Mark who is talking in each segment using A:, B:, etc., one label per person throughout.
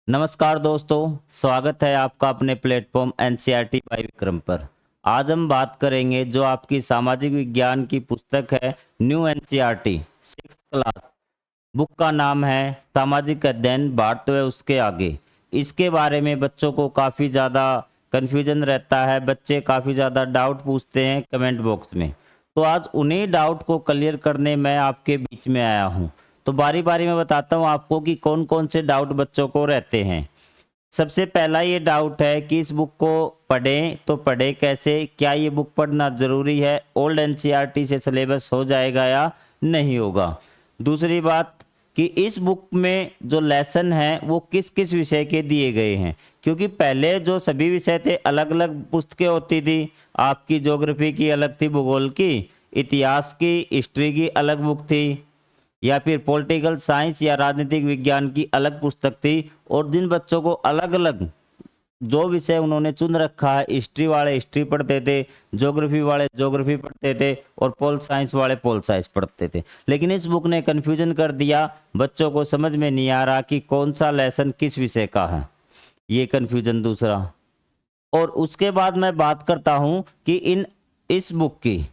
A: नमस्कार दोस्तों, स्वागत है आपका अपने प्लेटफॉर्म एनसीईआरटी बाय विक्रम पर। आज हम बात करेंगे जो आपकी सामाजिक विज्ञान की पुस्तक है new NCERT 6th class. Book का नाम है सामाजिक अध्ययन भारत व उसके आगे। इसके बारे में बच्चों को काफ़ी ज़्यादा कन्फ्यूजन रहता है, बच्चे काफ़ी ज़्यादा डाउट पूछते हैं कमेंट बॉक्स में। तो आज उन्हीं डाउट को क्लियर करने मैं आपके बीच में आया हूँ। तो बारी बारी में बताता हूँ आपको कि कौन कौन से डाउट बच्चों को रहते हैं। सबसे पहला ये डाउट है कि इस बुक को पढ़ें तो पढ़ें कैसे, क्या ये बुक पढ़ना ज़रूरी है, ओल्ड एनसीईआरटी से सिलेबस हो जाएगा या नहीं होगा। दूसरी बात कि इस बुक में जो लेसन है वो किस किस विषय के दिए गए हैं, क्योंकि पहले जो सभी विषय थे अलग अलग पुस्तकें होती थी। आपकी ज्योग्राफी की अलग थी, भूगोल की, इतिहास की, हिस्ट्री की अलग बुक थी, या फिर पॉलिटिकल साइंस या राजनीतिक विज्ञान की अलग पुस्तक थी। और जिन बच्चों को अलग अलग जो विषय उन्होंने चुन रखा है, हिस्ट्री वाले हिस्ट्री पढ़ते थे, ज्योग्राफी वाले ज्योग्राफी पढ़ते थे और पोल साइंस वाले पोल साइंस पढ़ते थे। लेकिन इस बुक ने कन्फ्यूजन कर दिया, बच्चों को समझ में नहीं आ रहा कि कौन सा लेसन किस विषय का है। ये कन्फ्यूजन दूसरा। और उसके बाद मैं बात करता हूं कि इस बुक की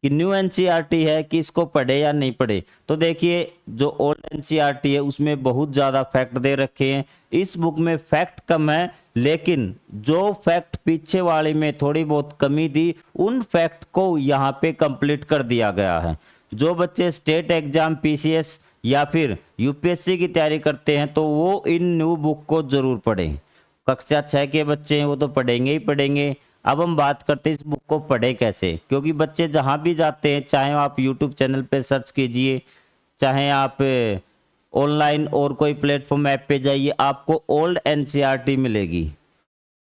A: कि न्यू एनसीईआरटी है कि इसको पढ़े या नहीं पढ़े। तो देखिए, जो ओल्ड एनसीईआरटी है उसमें बहुत ज़्यादा फैक्ट दे रखे हैं। इस बुक में फैक्ट कम है, लेकिन जो फैक्ट पीछे वाले में थोड़ी बहुत कमी थी उन फैक्ट को यहाँ पे कंप्लीट कर दिया गया है। जो बच्चे स्टेट एग्जाम, पीसीएस या फिर यूपीएससी की तैयारी करते हैं तो वो इन न्यू बुक को जरूर पढ़ें। कक्षा 6 के बच्चे हैं वो तो पढ़ेंगे ही पढ़ेंगे। अब हम बात करते हैं इस बुक को पढ़े कैसे, क्योंकि बच्चे जहाँ भी जाते हैं, चाहे आप यूट्यूब चैनल पे सर्च कीजिए, चाहे आप ऑनलाइन और कोई प्लेटफॉर्म ऐप पे जाइए, आपको ओल्ड एनसीईआरटी मिलेगी।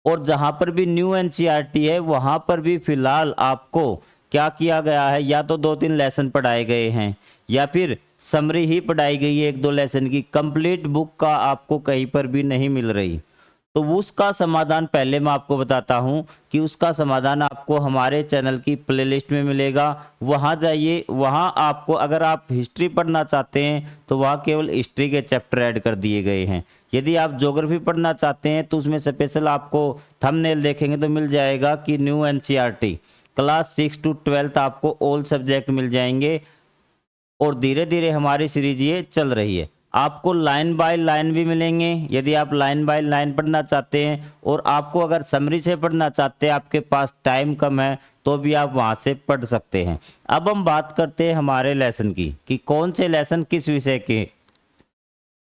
A: और जहाँ पर भी न्यू एनसीईआरटी है वहाँ पर भी फिलहाल आपको क्या किया गया है, या तो 2-3 लेसन पढ़ाए गए हैं या फिर समरी ही पढ़ाई गई है 1-2 लेसन की। कंप्लीट बुक का आपको कहीं पर भी नहीं मिल रही। तो उसका समाधान पहले मैं आपको बताता हूं कि उसका समाधान आपको हमारे चैनल की प्लेलिस्ट में मिलेगा। वहां जाइए, वहां आपको अगर आप हिस्ट्री पढ़ना चाहते हैं तो वहां केवल हिस्ट्री के चैप्टर ऐड कर दिए गए हैं। यदि आप ज्योग्राफी पढ़ना चाहते हैं तो उसमें स्पेशल आपको थंबनेल देखेंगे तो मिल जाएगा कि न्यू एनसीईआरटी क्लास 6 to 12 आपको ऑल सब्जेक्ट मिल जाएंगे। और धीरे धीरे हमारी सीरीज ये चल रही है। आपको लाइन बाय लाइन भी मिलेंगे यदि आप लाइन बाय लाइन पढ़ना चाहते हैं, और आपको अगर समरी से पढ़ना चाहते हैं, आपके पास टाइम कम है तो भी आप वहां से पढ़ सकते हैं। अब हम बात करते हैं हमारे लेसन की कि कौन से लेसन किस विषय के।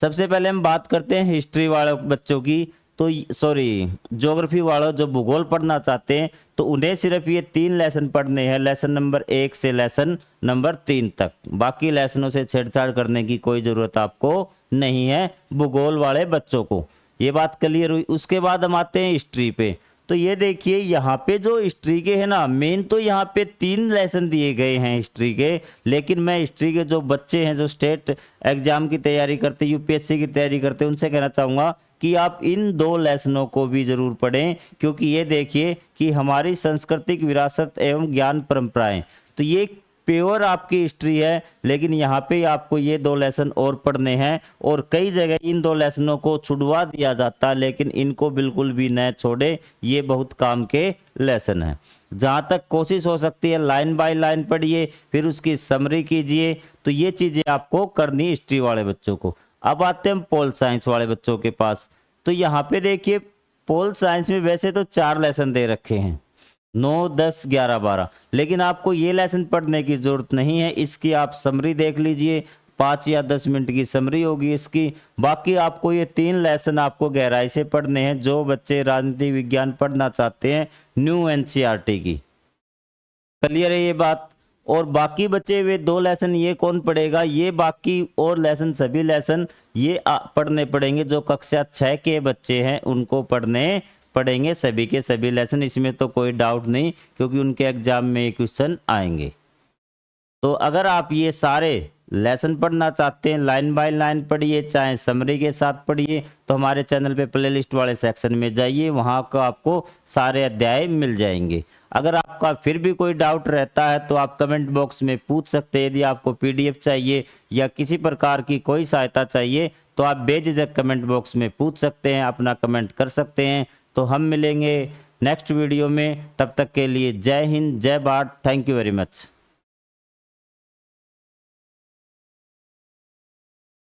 A: सबसे पहले हम बात करते हैं हिस्ट्री वाले बच्चों की। तो सॉरी, ज्योग्राफी वालों जो भूगोल पढ़ना चाहते हैं तो उन्हें सिर्फ ये 3 लेसन पढ़ने हैं, लेसन नंबर 1 से लेसन नंबर 3 तक। बाकी लेसनों से छेड़छाड़ करने की कोई ज़रूरत आपको नहीं है भूगोल वाले बच्चों को। ये बात क्लियर हुई। उसके बाद हम आते हैं हिस्ट्री पे। तो ये देखिए, यहाँ पे जो हिस्ट्री के है ना, मेन तो यहाँ पे 3 लेसन दिए गए हैं हिस्ट्री के। लेकिन मैं हिस्ट्री के जो बच्चे हैं जो स्टेट एग्जाम की तैयारी करते, यूपीएससी की तैयारी करते, उनसे कहना चाहूँगा कि आप इन 2 लेसनों को भी जरूर पढ़ें। क्योंकि ये देखिए कि हमारी सांस्कृतिक विरासत एवं ज्ञान परंपराएं, तो ये प्योर आपकी हिस्ट्री है। लेकिन यहाँ पे आपको ये 2 लेसन और पढ़ने हैं। और कई जगह इन 2 लेसनों को छुड़वा दिया जाता है, लेकिन इनको बिल्कुल भी न छोड़े, ये बहुत काम के लेसन है। जहाँ तक कोशिश हो सकती है लाइन बाय लाइन पढ़िए, फिर उसकी समरी कीजिए। तो ये चीज़ें आपको करनी हिस्ट्री वाले बच्चों को। अब आते हैं पोल साइंस वाले बच्चों के पास। तो यहाँ पे देखिए, पोल साइंस में वैसे तो 4 लेसन दे रखे हैं, 9, 10, 11, 12। लेकिन आपको ये लेसन पढ़ने की जरूरत नहीं है, इसकी आप समरी देख लीजिए। 5 या 10 मिनट की समरी होगी इसकी। बाकी आपको ये 3 लेसन आपको गहराई से पढ़ने हैं जो बच्चे राजनीति विज्ञान पढ़ना चाहते हैं न्यू एनसीईआरटी की। क्लियर है ये बात। और बाकी बचे हुए 2 लेसन ये कौन पढ़ेगा, ये बाकी और लेसन सभी लेसन ये पढ़ने पड़ेंगे जो कक्षा 6 के बच्चे हैं उनको पढ़ने पढ़ेंगे सभी के सभी लेसन। इसमें तो कोई डाउट नहीं, क्योंकि उनके एग्जाम में ये क्वेश्चन आएंगे। तो अगर आप ये सारे लेसन पढ़ना चाहते हैं लाइन बाय लाइन पढ़िए चाहे समरी के साथ पढ़िए, तो हमारे चैनल पे प्लेलिस्ट वाले सेक्शन में जाइए, वहाँ को आपको सारे अध्याय मिल जाएंगे। अगर आपका फिर भी कोई डाउट रहता है तो आप कमेंट बॉक्स में पूछ सकते हैं। यदि आपको पीडीएफ चाहिए या किसी प्रकार की कोई सहायता चाहिए तो आप बेझिझक कमेंट बॉक्स में पूछ सकते हैं, अपना कमेंट कर सकते हैं। तो हम मिलेंगे नेक्स्ट वीडियो में, तब तक के लिए जय हिंद, जय Bharat, thank you very much.